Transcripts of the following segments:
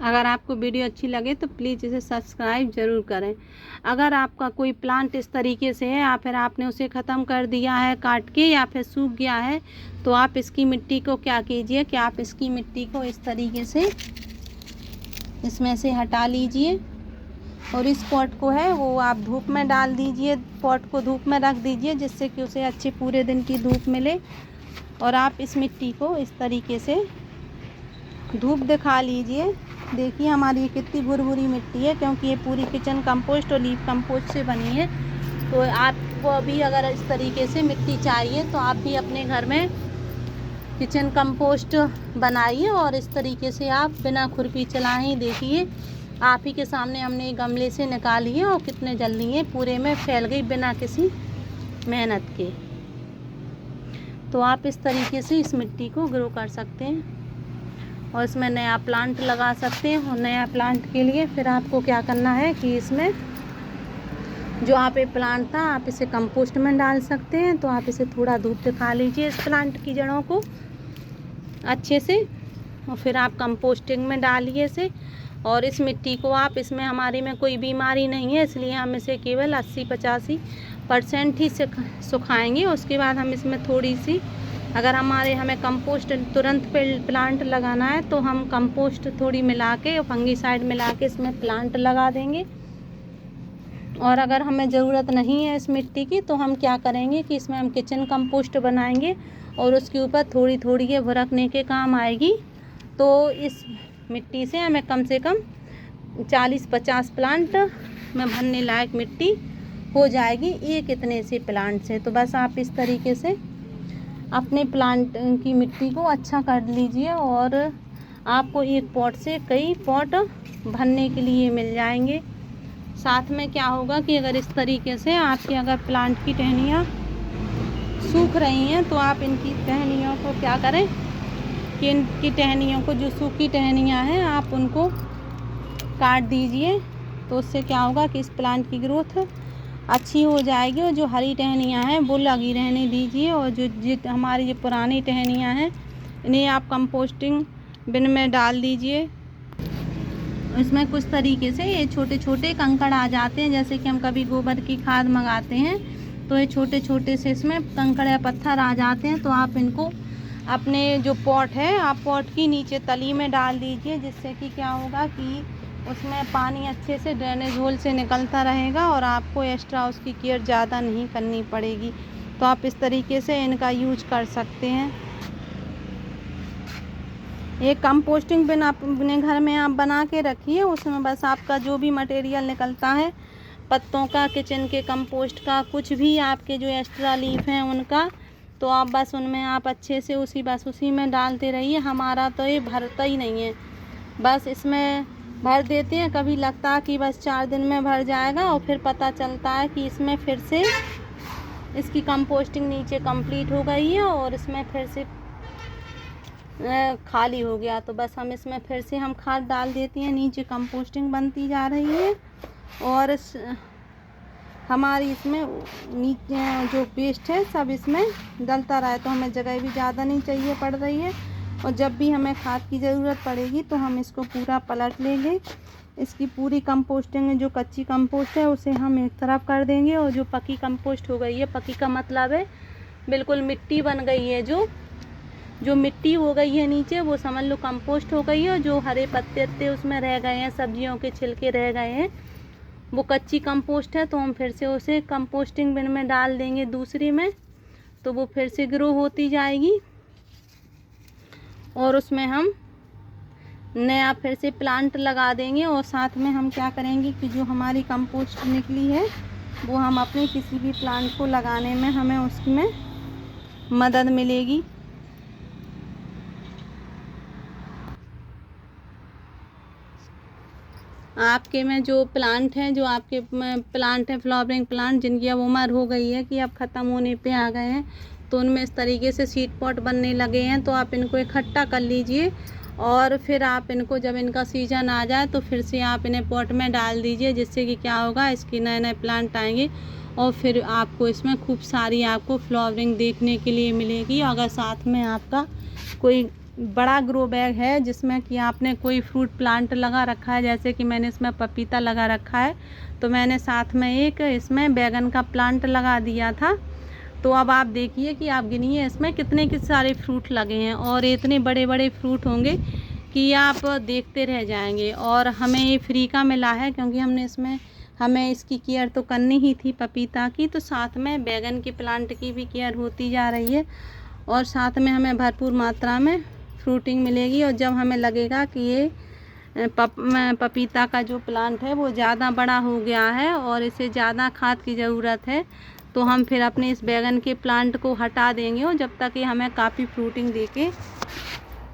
अगर आपको वीडियो अच्छी लगे तो प्लीज़ इसे सब्सक्राइब ज़रूर करें। अगर आपका कोई प्लांट इस तरीके से है या फिर आपने उसे ख़त्म कर दिया है काट के या फिर सूख गया है, तो आप इसकी मिट्टी को क्या कीजिए कि आप इसकी मिट्टी को इस तरीके से इसमें से हटा लीजिए और इस पॉट को है वो आप धूप में डाल दीजिए। पॉट को धूप में रख दीजिए जिससे कि उसे अच्छी पूरे दिन की धूप मिले। और आप इस मिट्टी को इस तरीके से धूप दिखा लीजिए। देखिए हमारी ये कितनी भुरभुरी मिट्टी है, क्योंकि ये पूरी किचन कंपोस्ट और लीफ कंपोस्ट से बनी है। तो आपको भी अगर इस तरीके से मिट्टी चाहिए तो आप भी अपने घर में किचन कंपोस्ट बनाइए और इस तरीके से आप बिना खुरपी चलाए देखिए आप ही के सामने हमने गमले से निकाली है और कितने जल्दी ये पूरे में फैल गई बिना किसी मेहनत के। तो आप इस तरीके से इस मिट्टी को ग्रो कर सकते हैं और इसमें नया प्लांट लगा सकते हैं। और नया प्लांट के लिए फिर आपको क्या करना है कि इसमें जो आप ये प्लांट था आप इसे कंपोस्ट में डाल सकते हैं। तो आप इसे थोड़ा धूप दिखा लीजिए इस प्लांट की जड़ों को अच्छे से और फिर आप कंपोस्टिंग में डालिए इसे। और इस मिट्टी को आप इसमें हमारे में कोई बीमारी नहीं है, इसलिए हम इसे केवल 80-85% ही सुखाएंगे। उसके बाद हम इसमें थोड़ी सी अगर हमें कंपोस्ट तुरंत प्लांट लगाना है तो हम कंपोस्ट थोड़ी मिला के और फंगीसाइड मिला के इसमें प्लांट लगा देंगे। और अगर हमें ज़रूरत नहीं है इस मिट्टी की तो हम क्या करेंगे कि इसमें हम किचन कंपोस्ट बनाएंगे और उसके ऊपर थोड़ी थोड़ी ये भुरकने के काम आएगी। तो इस मिट्टी से हमें कम से कम 40-50 प्लांट में भरने लायक मिट्टी हो जाएगी ये कितने से प्लांट से। तो बस आप इस तरीके से अपने प्लांट की मिट्टी को अच्छा कर लीजिए और आपको एक पॉट से कई पॉट भरने के लिए मिल जाएंगे। साथ में क्या होगा कि अगर इस तरीके से आपके अगर प्लांट की टहनियाँ सूख रही हैं तो आप इनकी टहनियों को क्या करें कि इनकी टहनियों को जो सूखी टहनियाँ हैं आप उनको काट दीजिए। तो उससे क्या होगा कि इस प्लांट की ग्रोथ अच्छी हो जाएगी और जो हरी टहनियाँ हैं वो लगी रहने दीजिए। और जो हमारी जो पुरानी टहनियाँ हैं इन्हें आप कंपोस्टिंग बिन में डाल दीजिए। इसमें कुछ तरीके से ये छोटे छोटे कंकड़ आ जाते हैं, जैसे कि हम कभी गोबर की खाद मंगाते हैं तो ये छोटे छोटे से इसमें कंकड़ या पत्थर आ जाते हैं। तो आप इनको अपने जो पॉट है आप पॉट की नीचे तली में डाल दीजिए, जिससे कि क्या होगा कि उसमें पानी अच्छे से ड्रेनेज होल से निकलता रहेगा और आपको एक्स्ट्रा उसकी केयर ज़्यादा नहीं करनी पड़ेगी। तो आप इस तरीके से इनका यूज कर सकते हैं। ये कंपोस्टिंग बिन आप अपने घर में आप बना के रखिए। उसमें बस आपका जो भी मटेरियल निकलता है पत्तों का, किचन के कंपोस्ट का, कुछ भी आपके जो एक्स्ट्रा लीफ हैं उनका, तो आप बस उनमें आप अच्छे से उसी में डालते रहिए। हमारा तो ये भरता ही नहीं है, बस इसमें भर देते हैं। कभी लगता है कि बस 4 दिन में भर जाएगा और फिर पता चलता है कि इसमें फिर से इसकी कंपोस्टिंग नीचे कंप्लीट हो गई है और इसमें फिर से खाली हो गया। तो बस हम इसमें फिर से हम खाद डाल देती हैं, नीचे कंपोस्टिंग बनती जा रही है और हमारी इसमें नीचे जो वेस्ट है सब इसमें डलता रहा है। तो हमें जगह भी ज़्यादा नहीं चाहिए पड़ रही है और जब भी हमें खाद की ज़रूरत पड़ेगी तो हम इसको पूरा पलट लेंगे। इसकी पूरी कंपोस्टिंग में जो कच्ची कंपोस्ट है उसे हम एक तरफ कर देंगे और जो पकी कंपोस्ट हो गई है, पकी का मतलब है बिल्कुल मिट्टी बन गई है, जो मिट्टी हो गई है नीचे वो समझ लो कंपोस्ट हो गई है। और जो हरे पत्ते उसमें रह गए हैं, सब्जियों के छिलके रह गए हैं, वो कच्ची कंपोस्ट है। तो हम फिर से उसे कंपोस्टिंग बिन में डाल देंगे दूसरी में, तो वो फिर से ग्रो होती जाएगी और उसमें हम नया फिर से प्लांट लगा देंगे। और साथ में हम क्या करेंगे कि जो हमारी कंपोस्ट निकली है वो हम अपने किसी भी प्लांट को लगाने में हमें उसमें मदद मिलेगी। आपके में जो प्लांट हैं, जो आपके प्लांट हैं फ्लावरिंग प्लांट जिनकी अब उम्र हो गई है कि अब ख़त्म होने पे आ गए हैं, तो उनमें इस तरीके से सीड पॉट बनने लगे हैं। तो आप इनको इकट्ठा कर लीजिए और फिर आप इनको जब इनका सीज़न आ जाए तो फिर से आप इन्हें पॉट में डाल दीजिए, जिससे कि क्या होगा इसके नए नए प्लांट आएंगे और फिर आपको इसमें खूब सारी आपको फ्लावरिंग देखने के लिए मिलेगी। अगर साथ में आपका कोई बड़ा ग्रो बैग है जिसमें कि आपने कोई फ्रूट प्लांट लगा रखा है, जैसे कि मैंने इसमें पपीता लगा रखा है, तो मैंने साथ में एक इसमें बैगन का प्लांट लगा दिया था। तो अब आप देखिए कि आप गिनिए इसमें कितने सारे फ्रूट लगे हैं, और इतने बड़े बड़े फ्रूट होंगे कि आप देखते रह जाएंगे। और हमें ये फ्री का मिला है, क्योंकि हमें इसकी केयर तो करनी ही थी पपीता की, तो साथ में बैगन के प्लांट की भी केयर होती जा रही है, और साथ में हमें भरपूर मात्रा में फ्रूटिंग मिलेगी। और जब हमें लगेगा कि ये पपीता का जो प्लांट है वो ज़्यादा बड़ा हो गया है और इसे ज़्यादा खाद की ज़रूरत है, तो हम फिर अपने इस बैगन के प्लांट को हटा देंगे, और जब तक ये हमें काफ़ी फ्रूटिंग देके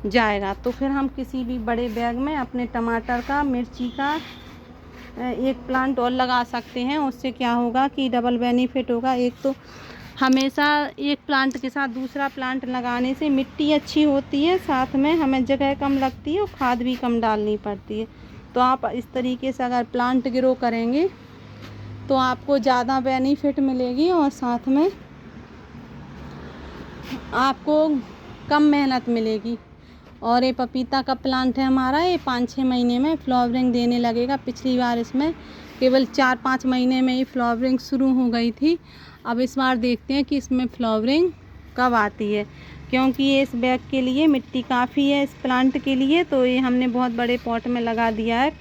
जाएगा तो फिर हम किसी भी बड़े बैग में अपने टमाटर का, मिर्ची का एक प्लांट और लगा सकते हैं। उससे क्या होगा कि डबल बेनिफिट होगा। एक तो हमेशा एक प्लांट के साथ दूसरा प्लांट लगाने से मिट्टी अच्छी होती है, साथ में हमें जगह कम लगती है और खाद भी कम डालनी पड़ती है। तो आप इस तरीके से अगर प्लांट ग्रो करेंगे तो आपको ज़्यादा बेनिफिट मिलेगी, और साथ में आपको कम मेहनत मिलेगी। और ये पपीता का प्लांट है हमारा, ये 5-6 महीने में फ्लावरिंग देने लगेगा। पिछली बार इसमें केवल 4-5 महीने में ही फ्लावरिंग शुरू हो गई थी। अब इस बार देखते हैं कि इसमें फ्लावरिंग कब आती है, क्योंकि ये इस बैग के लिए मिट्टी काफ़ी है इस प्लांट के लिए। तो ये हमने बहुत बड़े पॉट में लगा दिया है,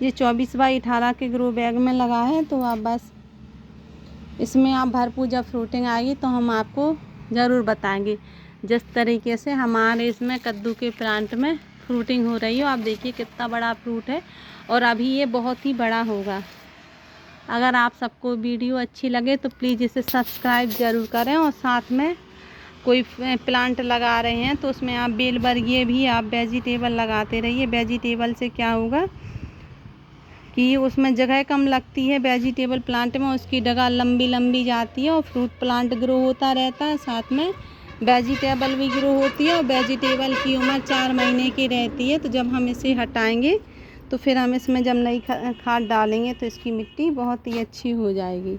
ये 24x18 के ग्रो बैग में लगा है। तो आप बस इसमें आप भरपूर जब फ्रूटिंग आएगी तो हम आपको ज़रूर बताएंगे। जिस तरीके से हमारे इसमें कद्दू के प्लांट में फ्रूटिंग हो रही है, आप देखिए कितना बड़ा फ्रूट है, और अभी ये बहुत ही बड़ा होगा। अगर आप सबको वीडियो अच्छी लगे तो प्लीज़ इसे सब्सक्राइब ज़रूर करें, और साथ में कोई प्लांट लगा रहे हैं तो उसमें आप बेलवर्गीय भी आप वेजिटेबल लगाते रहिए। वेजिटेबल से क्या होगा कि उसमें जगह कम लगती है वेजिटेबल प्लांट में, उसकी डगा लंबी लंबी जाती है और फ्रूट प्लांट ग्रो होता रहता है, साथ में वेजिटेबल भी ग्रो होती है। और वेजिटेबल की उम्र 4 महीने की रहती है। तो जब हम इसे हटाएंगे तो फिर हम इसमें जब नई खाद डालेंगे तो इसकी मिट्टी बहुत ही अच्छी हो जाएगी।